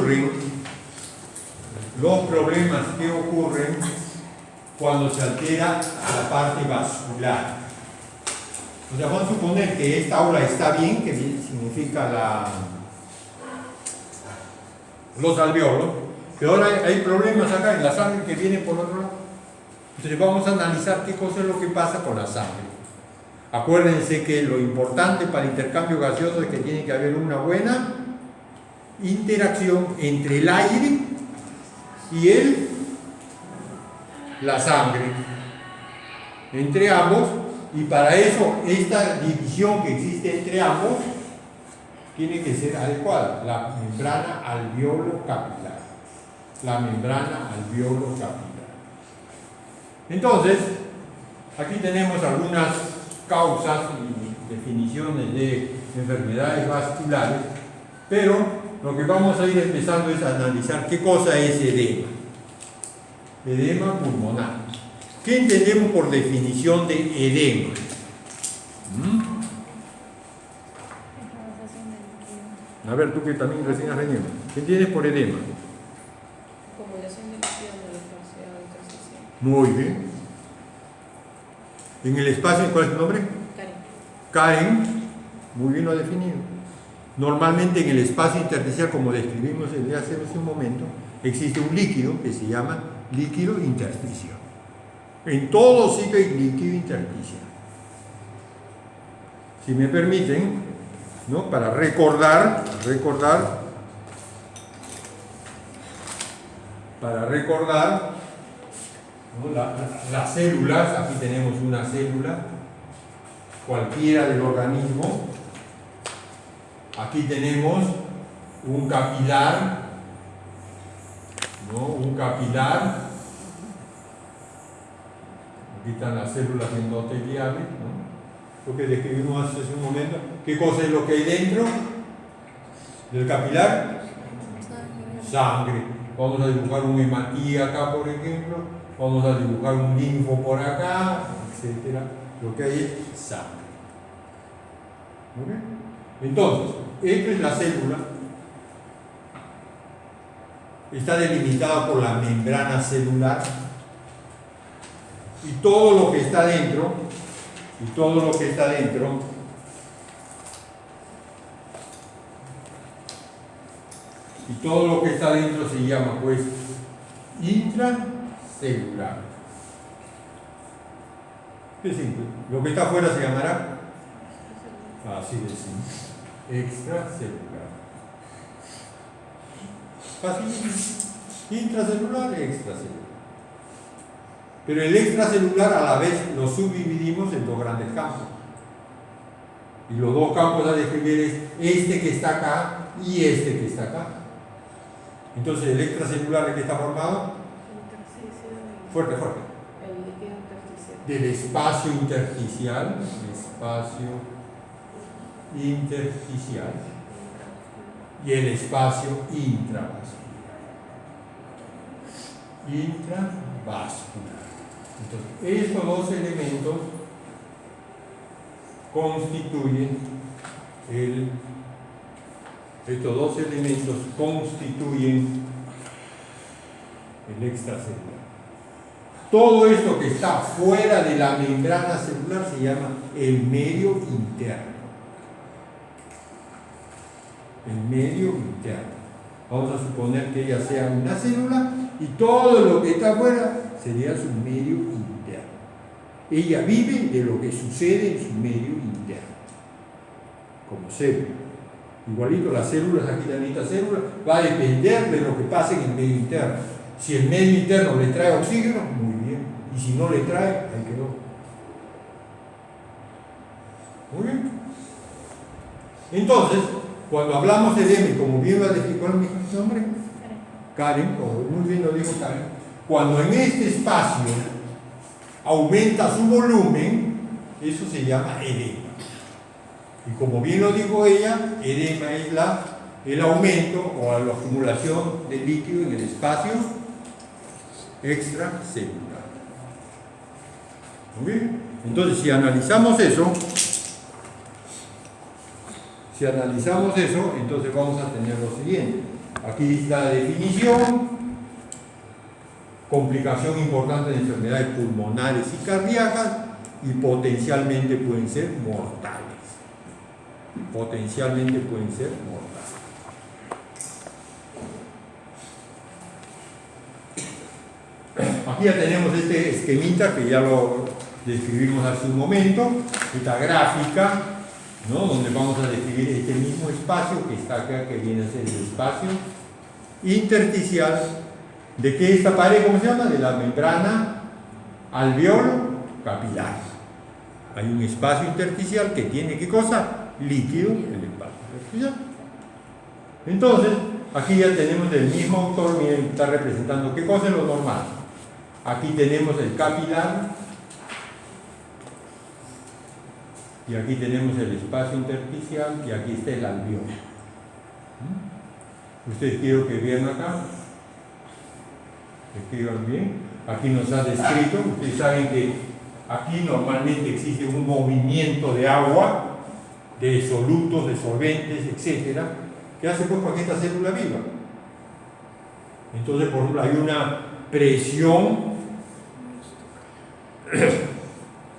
ocurren los problemas que ocurren cuando se altera la parte vascular. O sea, vamos a suponer que esta aula está bien, que significa los alveolos, pero ahora hay problemas acá en la sangre que viene por otro lado. Entonces vamos a analizar qué cosa es lo que pasa con la sangre. Acuérdense que lo importante para el intercambio gaseoso es que tiene que haber una buena interacción entre el aire y la sangre, entre ambos, y para eso esta división que existe entre ambos tiene que ser adecuada, la membrana alveolo-capilar. La membrana alveolo-capilar. Entonces, aquí tenemos algunas causas y definiciones de enfermedades vasculares, pero lo que vamos a ir empezando es a analizar qué cosa es edema. Edema pulmonar. ¿Qué entendemos por definición de edema? A ver, tú que también recién has venido. ¿Qué entiendes por edema? Acumulación de líquido en el espacio de intersticial. Muy bien. En el espacio, ¿cuál es tu nombre? Karen. Muy bien lo ha definido. Normalmente en el espacio intersticial, como describimos hace un momento, existe un líquido que se llama líquido intersticial. En todo sitio hay líquido intersticial. Si me permiten, ¿no? Para recordar, ¿no? Las células, aquí tenemos una célula, cualquiera del organismo. Aquí tenemos un capilar, ¿no? Un capilar. Aquí están las células endoteliales, ¿no? Lo que describimos hace un momento. ¿Qué cosa es lo que hay dentro del capilar? Sangre. Vamos a dibujar un hematí acá, por ejemplo. Vamos a dibujar un linfo por acá, etc. Lo que hay es sangre. ¿Okay? Entonces, esta es la célula. Está delimitada por la membrana celular. Y todo lo que está dentro, se llama pues intracelular. Es simple. Lo que está afuera se llamará, así de simple, extracelular. Fácil. Intracelular, extracelular. Pero el extracelular a la vez lo subdividimos en dos grandes campos. Y los dos campos a describir es este que está acá y este que está acá. Entonces, el extracelular, ¿de qué está formado? Fuerte. El líquido intersticial. Del espacio intersticial. Y el espacio intravascular. Entonces, estos dos elementos constituyen el extracelular. Todo esto que está fuera de la membrana celular se llama el medio interno. El medio interno. Vamos a suponer que ella sea una célula y todo lo que está afuera sería su medio interno. Ella vive de lo que sucede en su medio interno, como célula. Igualito las células, aquí también esta célula va a depender de lo que pase en el medio interno. Si el medio interno le trae oxígeno, muy bien. Y si no le trae, ahí quedó. Muy bien. Entonces, cuando hablamos de edema, como bien lo ha explicado mi nombre, Karen, como muy bien lo dijo Karen, cuando en este espacio aumenta su volumen, eso se llama edema. Y como bien lo dijo ella, edema es el aumento o la acumulación de líquido en el espacio extracelular. ¿Muy bien? Entonces, si analizamos eso, entonces vamos a tener lo siguiente. aquí está la definición: complicación importante de enfermedades pulmonares y cardíacas, y potencialmente pueden ser mortales. Potencialmente pueden ser mortales. Aquí ya tenemos este esquemita que ya lo describimos hace un momento, esta gráfica, ¿no? Donde vamos a describir este mismo espacio que está acá, que viene a ser el espacio intersticial. ¿De qué esta pared? ¿Cómo se llama? De la membrana alveolo capilar. Hay un espacio intersticial que tiene, ¿qué cosa? Líquido, el espacio intersticial. Entonces, aquí ya tenemos del mismo autor, miren, está representando qué cosa es lo normal. Aquí tenemos el capilar, y aquí tenemos el espacio intersticial, y aquí está el alveolo. Ustedes quiero que vean acá, escriban bien. Aquí nos ha descrito, ustedes saben que aquí normalmente existe un movimiento de agua, de solutos, de solventes, etcétera, que hace pues para que esta célula viva. Entonces, por ejemplo, hay una presión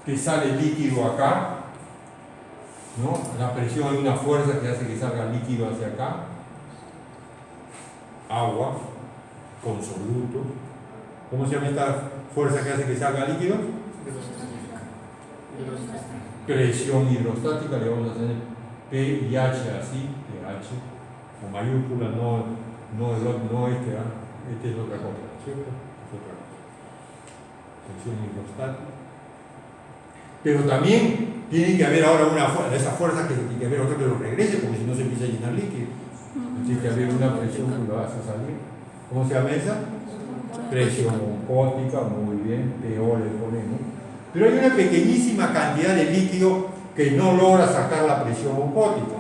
que sale líquido acá, ¿no? La presión, hay una fuerza que hace que salga líquido hacia acá, agua con soluto. ¿Cómo se llama esta fuerza que hace que salga líquido? Presión hidrostática. Le vamos a hacer P y H así, pH, con mayúscula, no este, este es otra cosa, ¿cierto? Es otra cosa. Presión hidrostática. Pero también tiene que haber ahora una fuerza, esa fuerza que tiene que haber otra que lo regrese, porque si no se empieza a llenar líquido. Tiene que haber una presión que lo hace salir. ¿Cómo se llama esa? Presión oncótica, muy bien, PO le ponemos. Pero hay una pequeñísima cantidad de líquido que no logra sacar la presión oncótica.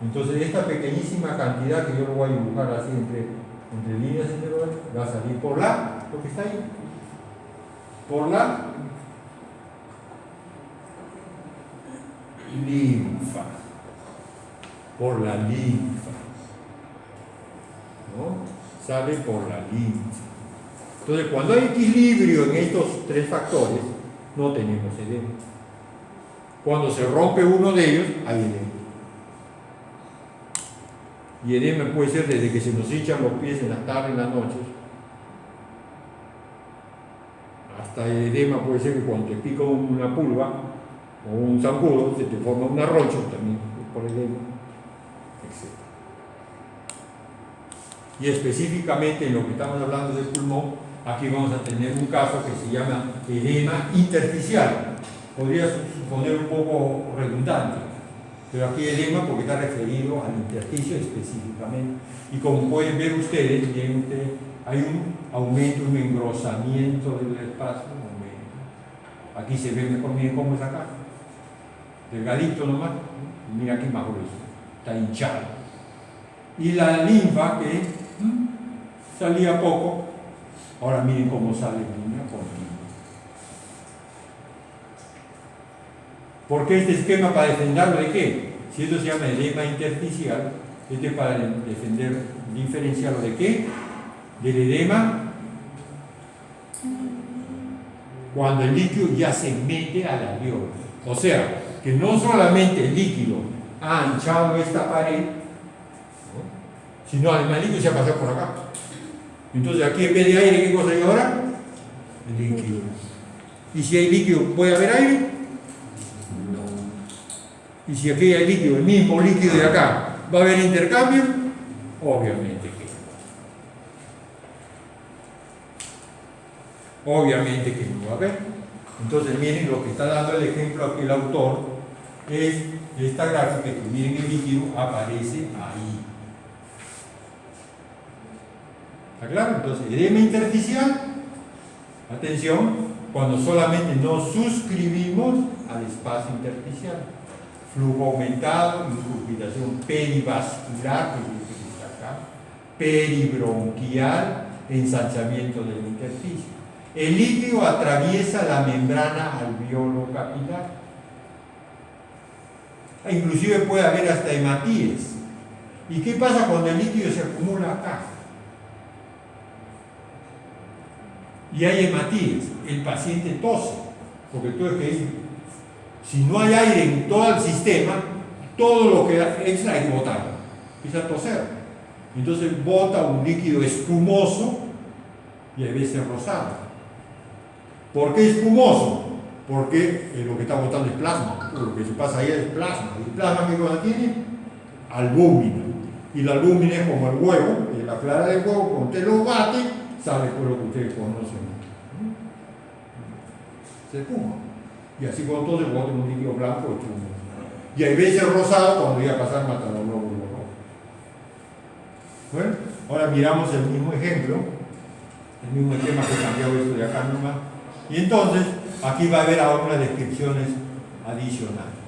Entonces, esta pequeñísima cantidad, que yo lo voy a dibujar así entre líneas interrogales, va a salir por lo que está ahí, por la linfa, por la linfa, ¿no? Sale por la linfa. Entonces, cuando hay equilibrio en estos tres factores, no tenemos edema. Cuando se rompe uno de ellos, hay edema. Y edema puede ser desde que se nos hinchan los pies en las tardes, en las noches, hasta el edema puede ser que cuando te pica una pulga o un zancudo, se te forma una roncha también por edema, etc. Y específicamente en lo que estamos hablando del pulmón, aquí vamos a tener un caso que se llama edema intersticial. Podría suponer un poco redundante, pero aquí edema porque está referido al intersticio específicamente. Y como pueden ver ustedes, hay un aumento, un engrosamiento del espacio. Aquí se ve mejor, miren cómo es acá. Delgadito nomás, y mira aquí más grueso, está hinchado. Y la linfa que salía poco, ahora miren cómo sale en línea continua. ¿Por qué este esquema? Para defenderlo de qué? Si esto se llama edema intersticial, este es para diferenciarlo de qué? Del edema cuando el líquido ya se mete al alveolo. O sea, que no solamente el líquido ha anchado esta pared, ¿no? Sino además el líquido se ha pasado por acá. Entonces aquí en vez de aire, ¿qué cosa hay ahora? El líquido. ¿Y si hay líquido, puede haber aire? No. ¿Y si aquí hay líquido, el mismo líquido de acá, va a haber intercambio? Obviamente que no. Obviamente que no va a haber. Entonces miren lo que está dando el ejemplo aquí el autor, es esta gráfica que miren el líquido aparece ahí. ¿Está claro? Entonces, edema intersticial, atención, cuando solamente nos suscribimos al espacio intersticial. Flujo aumentado, incurgitación perivascular, que es lo que está acá, peribronquial, ensanchamiento del intersticio. El líquido atraviesa la membrana alveolo capilar. Inclusive puede haber hasta hematíes. ¿Y qué pasa cuando el líquido se acumula acá? Y hay hematíes, el paciente tose, porque tú es que si no hay aire en todo el sistema, todo lo que extra hay que botarlo, empieza a toser. Entonces bota un líquido espumoso y a veces rosado. ¿Por qué espumoso? Porque lo que está botando es plasma, lo que se pasa ahí es plasma. ¿Y el plasma qué cosa tiene? Albúmina. Y la albúmina es como el huevo, la clara del huevo, cuando usted lo bate, sale por lo que ustedes conocen. Se espuma. Y así cuando todo se bota en un líquido blanco, espuma. Y hay veces rosado cuando iba a pasar matando los glóbulos rojos. Bueno, ahora miramos el mismo ejemplo, el mismo esquema que he cambiado esto de acá nomás. Y entonces, aquí va a haber ahora unas descripciones adicionales.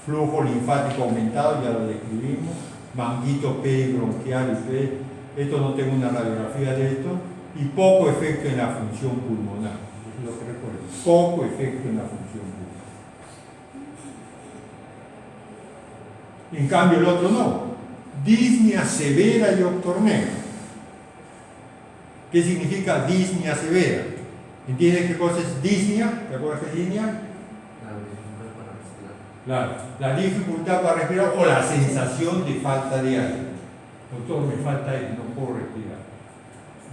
Flujo linfático aumentado, ya lo describimos. Manguito P, bronquial y P. Esto no tengo una radiografía de esto. Y poco efecto en la función pulmonar. Eso es lo que recuerdo. Poco efecto en la función pulmonar. En cambio, el otro no. Disnea severa y octornea. ¿Qué significa disnea severa? ¿Entiendes qué cosa es disnea? ¿Te acuerdas qué es disnea? Claro, la dificultad para respirar o la sensación de falta de aire. Doctor, me falta aire, no puedo respirar.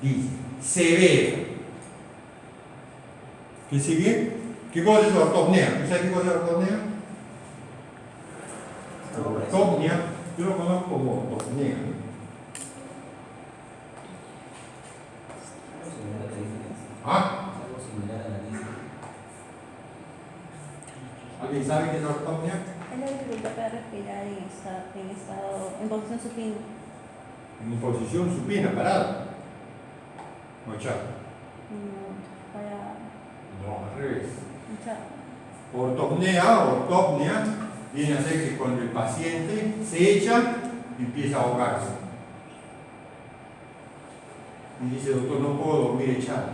Dice, severa. ¿Qué sigue? ¿Qué cosa es ortopnea? ¿Tú sabes qué cosa es ortopnea? Ortopnea, yo lo conozco como ortopnea. ¿Ah? ¿Alguien sabe qué es ortopnea? Es la dificultad para respirar en posición supina. En posición supina, parada. O echado. No, al revés. Ortopnea viene a ser que cuando el paciente se echa, empieza a ahogarse. Y dice, doctor, no puedo dormir echado.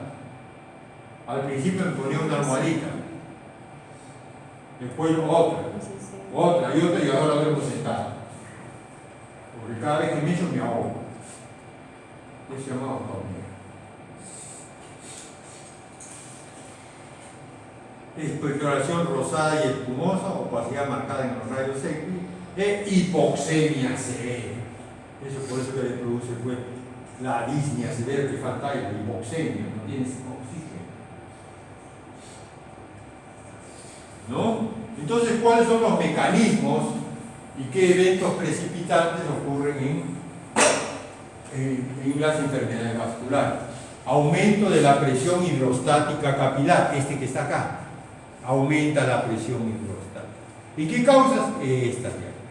Al principio me ponía una almohadita. Después otra y otra, y ahora duermo sentado. Porque cada vez que me echo me ahogo. Es llamado ortopnea. Expectoración rosada y espumosa, opacidad marcada en los rayos X, e hipoxemia severa. Eso por eso que le produce fue la disnea severa, que falta aire, la hipoxemia, no tienes oxígeno. ¿No? Entonces, ¿cuáles son los mecanismos y qué eventos precipitantes ocurren en las enfermedades vasculares? Aumento de la presión hidrostática capilar, este que está acá. Aumenta la presión hidrostática. ¿Y qué causas? Estas de acá.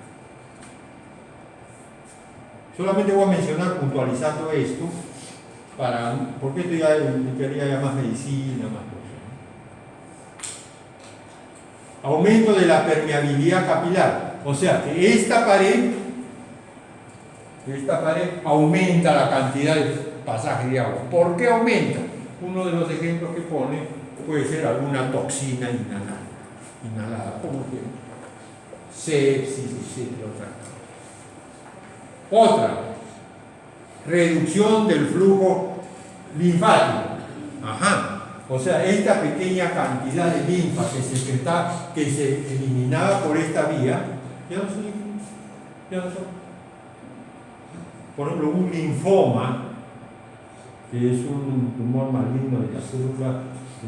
Solamente voy a mencionar puntualizando esto, porque esto ya quería ya más medicina, más cosas. Aumento de la permeabilidad capilar, o sea que esta pared aumenta la cantidad de pasaje de agua. ¿Por qué aumenta? Uno de los ejemplos que pone puede ser alguna toxina inhalada, como que sepsis, etc. Otra, reducción del flujo linfático. O sea, esta pequeña cantidad de linfa que se eliminaba por esta vía, ya no son. Por ejemplo, un linfoma, que es un tumor maligno de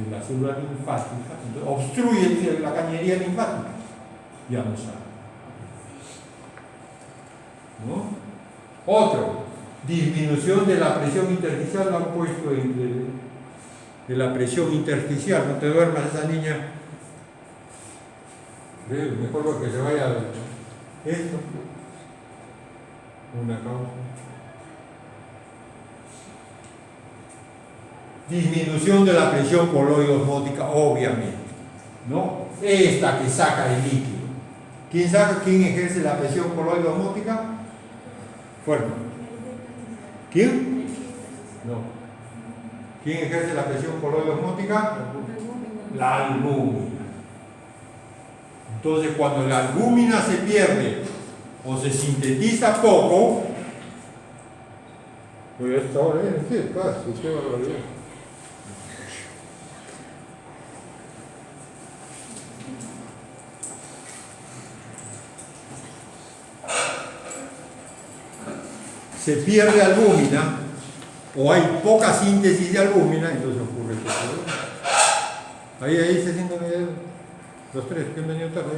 la célula linfática, entonces obstruye la cañería linfática, ya no sale. ¿No? Otro, disminución de la presión intersticial, lo han puesto de la presión intersticial. No te duermas, esa niña. Mejor que se vaya esto. Una causa. Disminución de la presión coloidosmótica, obviamente, ¿no? Esta que saca el líquido. ¿Quién ejerce la presión coloidosmótica? Fuerte. ¿Quién? No. ¿Quién ejerce la presión coloidosmótica? La albúmina. Entonces, cuando la albúmina se pierde o se sintetiza poco, pues esta hora, qué barbaridad. Se pierde albúmina o hay poca síntesis de albúmina, entonces ocurre este problema. Ahí se sienten los tres que han venido tarde.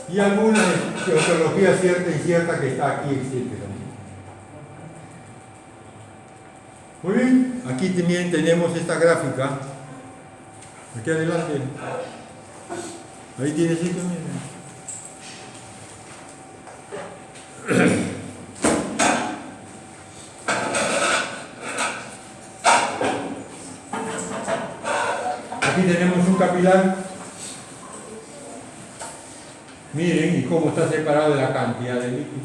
Y alguna geotología cierta y cierta que está aquí, etc. Muy bien, aquí también tenemos esta gráfica. Aquí adelante. Ahí tienes esto, miren. Aquí tenemos un capilar. Miren y cómo está separado de la cantidad de líquido.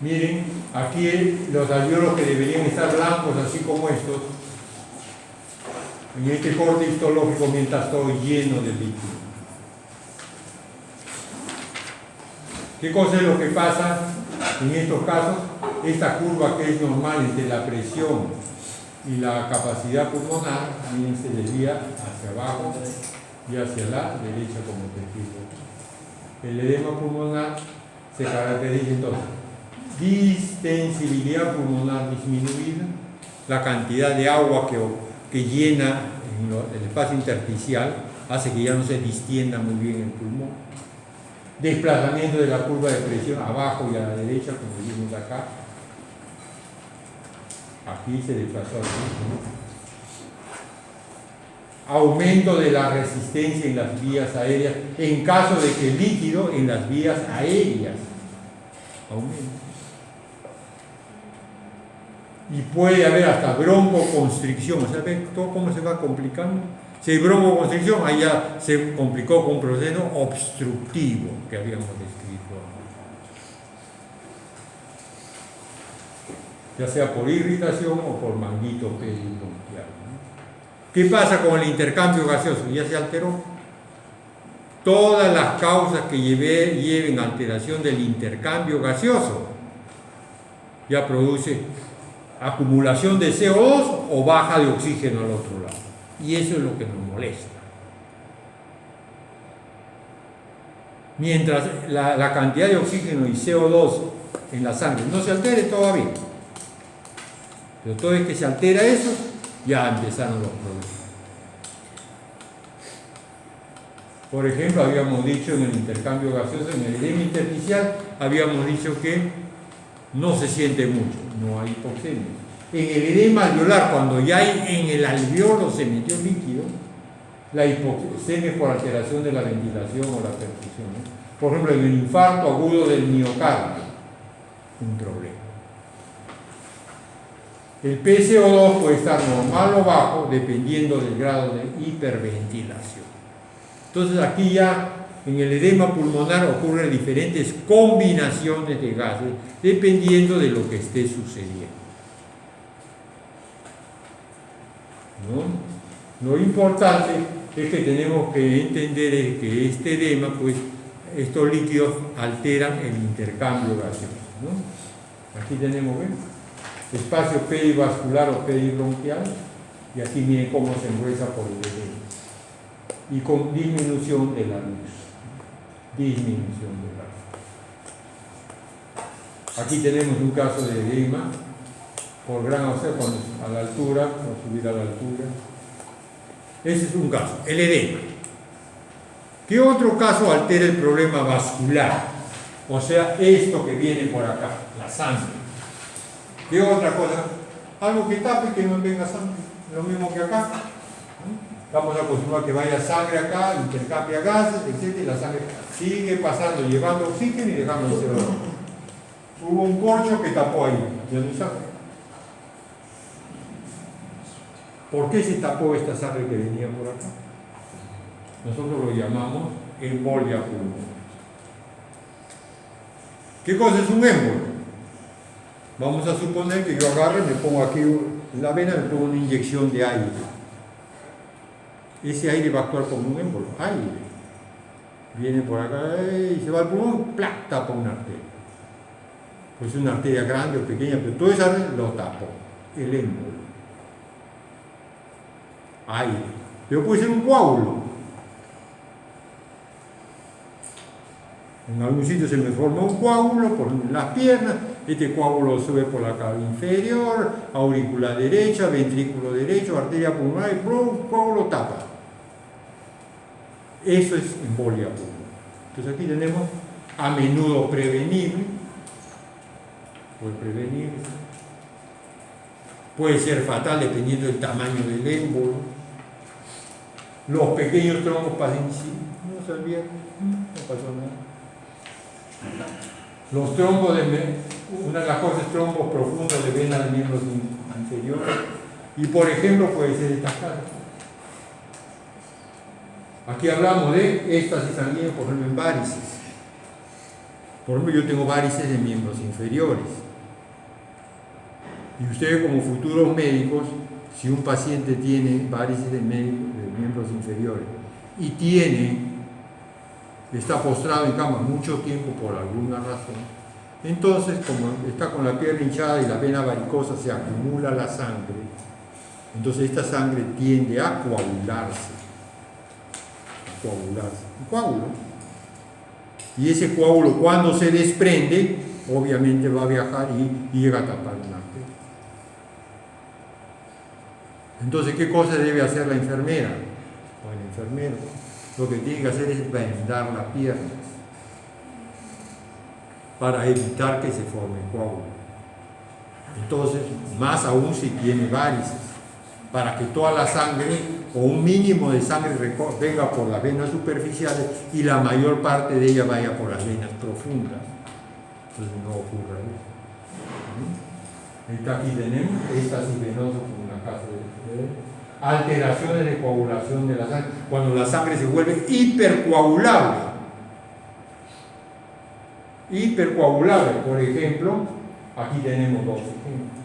Miren, aquí los alvéolos que deberían estar blancos, así como estos, en este corte histológico, mientras todo lleno de líquido. ¿Qué cosa es lo que pasa en estos casos? Esta curva que es normal entre la presión y la capacidad pulmonar, miren, se desvía hacia abajo y hacia la derecha como testigo. El edema pulmonar se caracteriza entonces distensibilidad pulmonar disminuida, la cantidad de agua que llena el espacio intersticial hace que ya no se distienda muy bien el pulmón. Desplazamiento de la curva de presión abajo y a la derecha, como vimos acá. Aquí se desplazó así. Aumento de la resistencia en las vías aéreas en caso de que el líquido en las vías aéreas aumente. Y puede haber hasta broncoconstricción, o sea, ¿ven todo cómo se va complicando? Si hay broncoconstricción, ahí ya se complicó con un proceso obstructivo que habíamos descrito, ya sea por irritación o por manguito peribronquial. ¿Qué pasa con el intercambio gaseoso? Ya se alteró. Todas las causas que lleven a alteración del intercambio gaseoso ya produce acumulación de CO2 o baja de oxígeno al otro lado. Y eso es lo que nos molesta. Mientras la cantidad de oxígeno y CO2 en la sangre no se altere, todo va bien. Pero todo es que se altera eso, ya empezaron los problemas. Por ejemplo, habíamos dicho en el intercambio gaseoso, en el edema intersticial, habíamos dicho que no se siente mucho, no hay hipoxemia. En el edema alveolar, cuando ya en el alveolo se metió líquido, la hipoxemia es por alteración de la ventilación o la perfusión, ¿no? Por ejemplo, en el infarto agudo del miocardio, un problema. El PCO2 puede estar normal o bajo dependiendo del grado de hiperventilación. Entonces aquí ya en el edema pulmonar ocurren diferentes combinaciones de gases dependiendo de lo que esté sucediendo. ¿No? Lo importante es que tenemos que entender que este edema, pues estos líquidos alteran el intercambio gaseoso, ¿no? Aquí tenemos, ¿ven? Espacio perivascular o peribronquial, y aquí miren cómo se engruesa por el edema. Y con disminución de la luz. Disminución de la luz. Aquí tenemos un caso de edema por gran, o sea, a la altura, por subir a la altura. Ese es un caso, el edema. ¿Qué otro caso altera el problema vascular? O sea, esto que viene por acá, la sangre. ¿Qué otra cosa? Algo que tape y que no venga sangre. Lo mismo que acá. Estamos acostumbrados a que vaya sangre acá, intercambia gases, etc. Y la sangre sigue pasando, llevando oxígeno y dejando el CO2. Hubo un corcho que tapó ahí, ya no hay sangre. ¿Por qué se tapó esta sangre que venía por acá? Nosotros lo llamamos embolia pulmonar. ¿Qué cosa es un émbolo? Vamos a suponer que yo agarro y me pongo aquí en la vena, me pongo una inyección de aire. ese aire va a actuar como un émbolo, aire. Viene por acá y se va al pulmón, ¡plac!, tapa una arteria. Pues una arteria grande o pequeña, pero todo esa lo tapó, el émbolo. Aire. Pero puede ser un coágulo. En algún sitio se me forma un coágulo por las piernas, este coágulo sube por la cabeza inferior, aurícula derecha, ventrículo derecho, arteria pulmonar, y ¡plum!, coágulo tapa. Eso es embolia pulmonar. Entonces aquí tenemos a menudo prevenible, puede ser fatal dependiendo del tamaño del émbolo. Los pequeños trombos pasan, no se olviden, no pasó nada. Los trombos una de las cosas es trombos profundos de venas de miembros inferiores, y por ejemplo puede ser esta cara. Aquí hablamos de éxtasis sanguíneo, por ejemplo, en varices. Por ejemplo, yo tengo varices de miembros inferiores. Y ustedes, como futuros médicos, si un paciente tiene varices de miembros inferiores y está postrado en cama mucho tiempo por alguna razón, entonces, como está con la pierna hinchada y la vena varicosa, se acumula la sangre, entonces esta sangre tiende a coagularse. Un coágulo. Y ese coágulo, cuando se desprende, obviamente va a viajar y llega a tapar una arteria. Entonces, ¿qué cosa debe hacer la enfermera o el enfermero? Lo que tiene que hacer es vendar la pierna para evitar que se forme coágulo. Entonces, más aún si tiene varices, para que toda la sangre o un mínimo de sangre venga por las venas superficiales y la mayor parte de ella vaya por las venas profundas. Entonces no ocurra eso. Aquí tenemos éxtasis venoso con una casa de alteraciones de coagulación de la sangre, cuando la sangre se vuelve hipercoagulable. Hipercoagulable, por ejemplo, aquí tenemos dos ejemplos.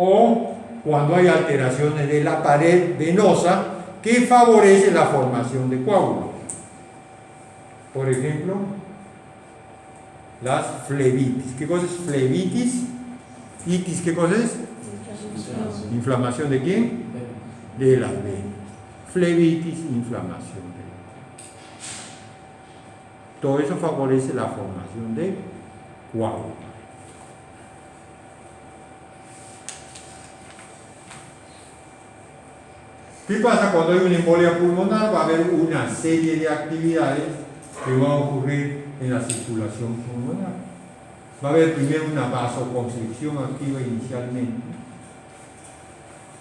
O cuando hay alteraciones de la pared venosa que favorecen la formación de coágulos. Por ejemplo, las flebitis. ¿Qué cosa es flebitis? Itis, ¿qué cosa es? ¿Inflamación de quién? De las venas. Flebitis, inflamación de venas. Todo eso favorece la formación de coágulos. ¿Qué pasa cuando hay una embolia pulmonar? Va a haber una serie de actividades que van a ocurrir en la circulación pulmonar. Va a haber primero una vasoconstricción activa inicialmente.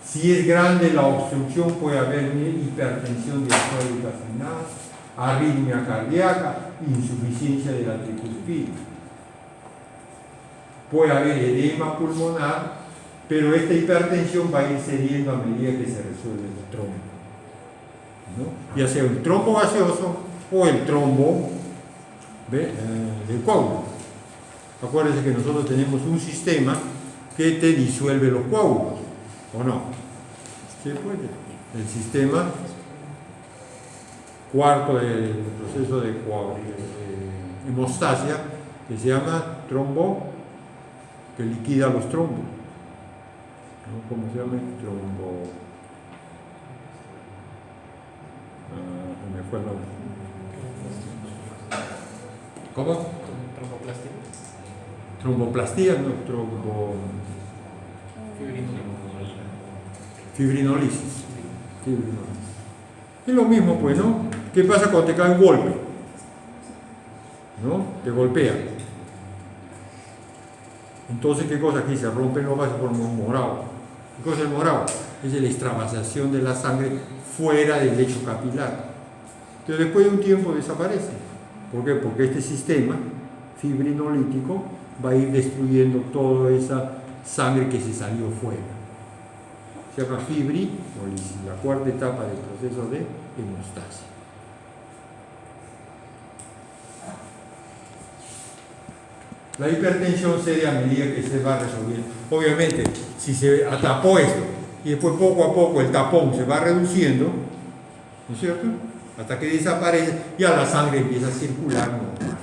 Si es grande la obstrucción, puede haber hipertensión diastólica final, arritmia cardíaca, insuficiencia de la tricuspide. Puede haber edema pulmonar, pero esta hipertensión va a ir cediendo a medida que se resuelve el trombo, ¿no? Ya sea el trombo gaseoso o el trombo del coágulo. Acuérdense que nosotros tenemos un sistema que te disuelve los coágulos, ¿o no? ¿Sí puede? El sistema cuarto del proceso de hemostasia, que se llama trombo, que liquida los trombos. ¿No? ¿Cómo se llama? Trombo. Me fue el nombre. ¿Cómo? Tromboplastía, no, fibrinolisis. Es lo mismo, pues, ¿no? ¿Qué pasa cuando te cae un golpe? ¿No? Te golpea. Entonces, ¿qué cosa? Aquí se rompen los vasos por un morado. ¿Qué cosa es el morado? Es la extravasación de la sangre fuera del lecho capilar. Pero después de un tiempo desaparece. ¿Por qué? Porque este sistema fibrinolítico va a ir destruyendo toda esa sangre que se salió fuera. Se llama fibrinolisis, la cuarta etapa del proceso de hemostasia. La hipertensión cede a medida que se va resolviendo. Obviamente, si se atrapó esto y después poco a poco el tapón se va reduciendo, ¿no es cierto? Hasta que desaparece, ya la sangre empieza a circular normal.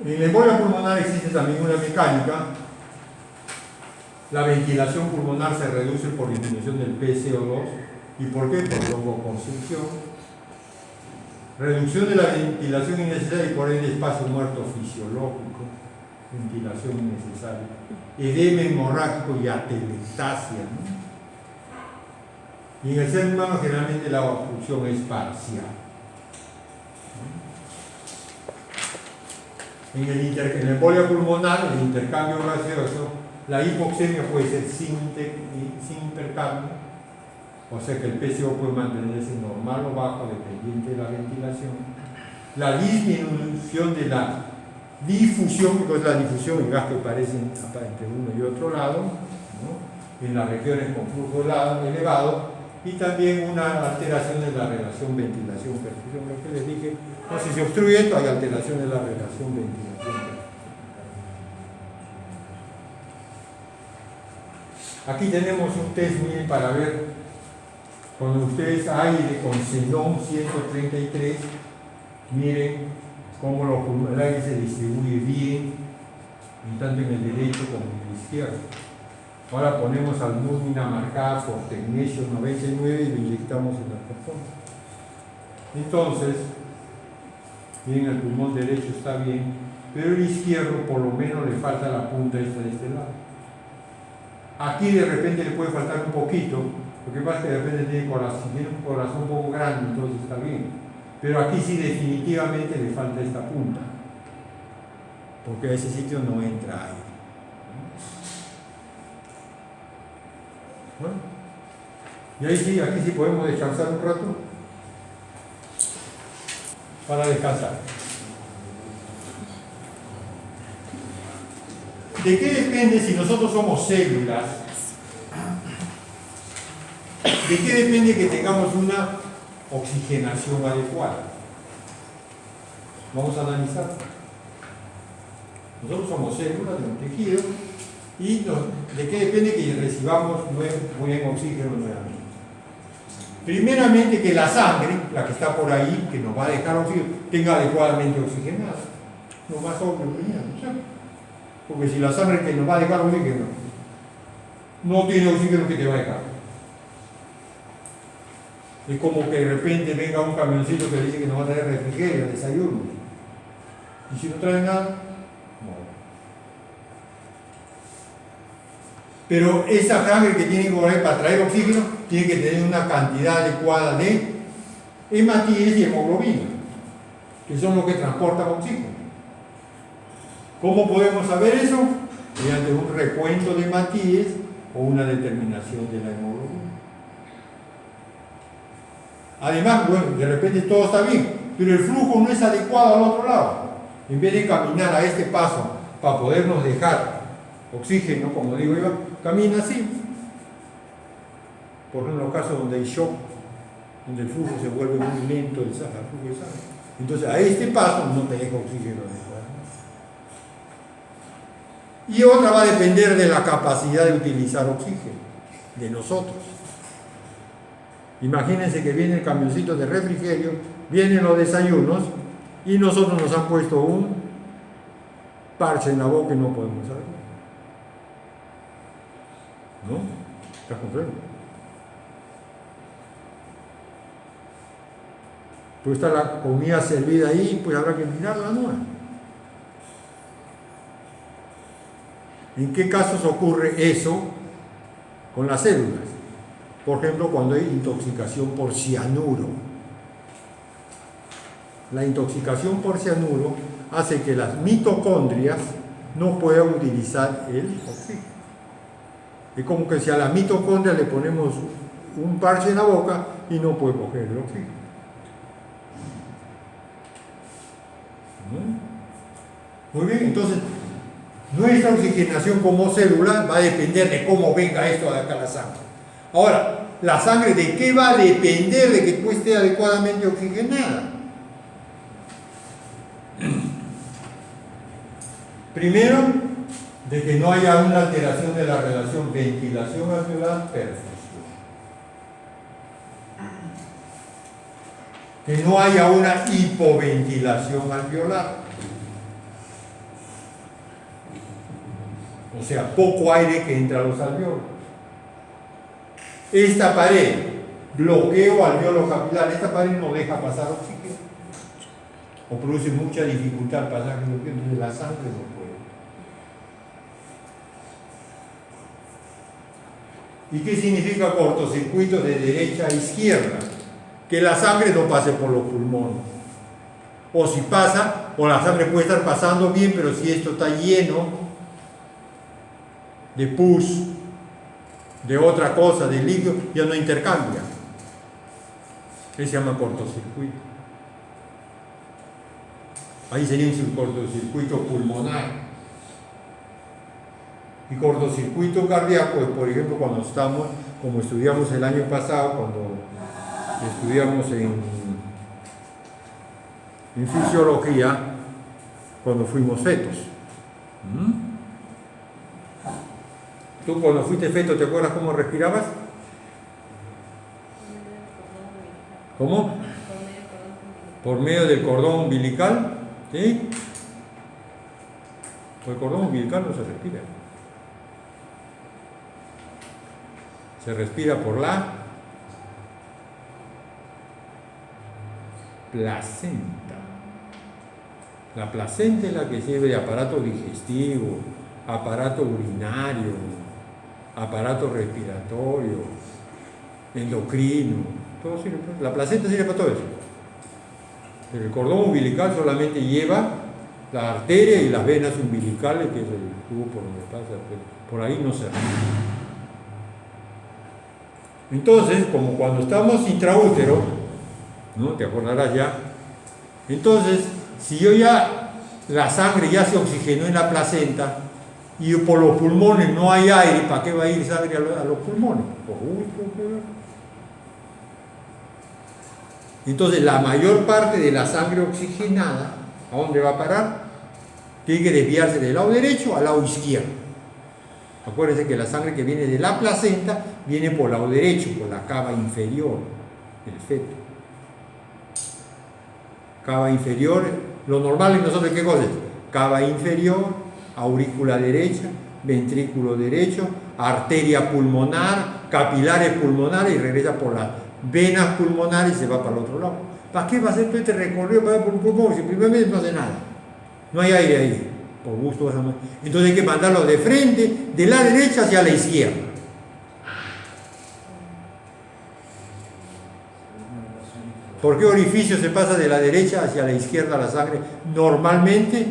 En la embolia pulmonar existe también una mecánica. La ventilación pulmonar se reduce por disminución del PCO2. ¿Y por qué? Por broncoconstricción. Reducción de la ventilación innecesaria y por ende espacio muerto fisiológico. Ventilación innecesaria. Edema hemorrágico y atelectasia, ¿no? Y en el ser humano generalmente la obstrucción es parcial. En la embolia pulmonar, el intercambio gaseoso, la hipoxemia puede ser sin intercambio, o sea que el PCO puede mantenerse normal o bajo dependiente de la ventilación. La disminución de la difusión, que es la difusión, el gas que aparece entre uno y otro lado, ¿no? En las regiones con flujo elevado, y también una alteración de la relación ventilación-perfusión, lo que les dije. Entonces, si se obstruye esto, hay alteración de la relación ventilación-perfusión. Aquí tenemos un test, miren, para ver cuando ustedes aire con xenón 133, miren cómo el aire se distribuye bien, tanto en el derecho como en el izquierdo. Ahora ponemos albúmina marcada por tecnesio 99 y lo inyectamos en la persona. Entonces, miren, el pulmón derecho está bien, pero el izquierdo por lo menos le falta la punta esta de este lado. Aquí de repente le puede faltar un poquito, lo que pasa es que de repente tiene un corazón un poco grande, entonces está bien. Pero aquí sí definitivamente le falta esta punta, porque a ese sitio no entra aire. Bueno, y ahí sí, aquí sí podemos descansar un rato para descansar. ¿De qué depende si nosotros somos células? ¿De qué depende que tengamos una oxigenación adecuada? Vamos a analizar. Nosotros somos células de un tejido y ¿de qué depende que recibamos buen oxígeno nuevamente? Primeramente que la sangre, la que está por ahí, que nos va a dejar oxígeno, tenga adecuadamente oxigenada. Lo más obvio, ¿no? Porque si la sangre que nos va a dejar oxígeno no tiene oxígeno, que te va a dejar. Es como que de repente venga un camioncito que dice que nos va a traer refrigerio, desayuno. Y si no trae nada, no. Pero esa sangre que tiene que correr para traer oxígeno tiene que tener una cantidad adecuada de hematíes y hemoglobina, que son los que transportan oxígeno. ¿Cómo podemos saber eso? Mediante un recuento de hematíes o una determinación de la hemoglobina. Además, bueno, de repente todo está bien, pero el flujo no es adecuado al otro lado. En vez de caminar a este paso para podernos dejar oxígeno, como digo yo, camina así. Por ejemplo, en los casos donde hay shock, donde el flujo se vuelve muy lento, el flujo de sangre. Entonces, a este paso no te deja oxígeno adecuado. Y otra va a depender de la capacidad de utilizar oxígeno, de nosotros. Imagínense que viene el camioncito de refrigerio, vienen los desayunos y nosotros nos han puesto un parche en la boca y no podemos saber. ¿No? ¿Estás comprendiendo? Pues está la comida servida ahí, pues habrá que mirarla, ¿no? ¿En qué casos ocurre eso con las células? Por ejemplo, cuando hay intoxicación por cianuro. La intoxicación por cianuro hace que las mitocondrias no puedan utilizar el oxígeno. Es como que si a la mitocondria le ponemos un parche en la boca y no puede coger el oxígeno. Muy bien, entonces nuestra oxigenación como célula va a depender de cómo venga esto de acá a la sangre. Ahora, ¿la sangre de qué va a depender de que tú estés adecuadamente oxigenada? Primero, de que no haya una alteración de la relación ventilación alveolar perfusión. Que no haya una hipoventilación alveolar. O sea, poco aire que entra a los alveolos. Esta pared, bloqueo alveolo capilar, esta pared no deja pasar oxígeno. O produce mucha dificultad al pasaje de oxígeno, entonces la sangre no puede. ¿Y qué significa cortocircuito de derecha a izquierda? Que la sangre no pase por los pulmones. O si pasa, o la sangre puede estar pasando bien, pero si esto está lleno de pus, de otra cosa, de líquido, ya no intercambia. Eso se llama cortocircuito. Ahí sería un cortocircuito pulmonar. Y cortocircuito cardíaco es, por ejemplo, cuando estamos, como estudiamos el año pasado, cuando estudiamos en fisiología, cuando fuimos fetos. ¿Tú cuando fuiste feto te acuerdas cómo respirabas? ¿Cómo? Por medio del cordón umbilical. ¿Sí? Por el cordón umbilical no se respira. Se respira por la placenta. La placenta es la que sirve de aparato digestivo, aparato urinario, aparato respiratorio, endocrino, todo sirve. La placenta sirve para todo eso. Pero el cordón umbilical solamente lleva la arteria y las venas umbilicales, que es el tubo por donde pasa, por ahí no se respira. Entonces, como cuando estamos intraútero, ¿no? Te acordarás ya. Entonces, si yo ya, la sangre ya se oxigenó en la placenta y por los pulmones no hay aire, ¿para qué va a ir sangre a los pulmones? Entonces, la mayor parte de la sangre oxigenada, ¿a dónde va a parar? Tiene que desviarse del lado derecho al lado izquierdo. Acuérdense que la sangre que viene de la placenta viene por el lado derecho, por la cava inferior del feto. Cava inferior, lo normal en nosotros, ¿qué cosa es? Cava inferior, aurícula derecha, ventrículo derecho, arteria pulmonar, capilares pulmonares y regresa por las venas pulmonares y se va para el otro lado. ¿Para qué va a hacer todo este recorrido para ir por un pulmón? Si primero no hace nada. No hay aire ahí. Por gusto. Entonces hay que mandarlo de frente, de la derecha hacia la izquierda. ¿Por qué orificio se pasa de la derecha hacia la izquierda la sangre? Normalmente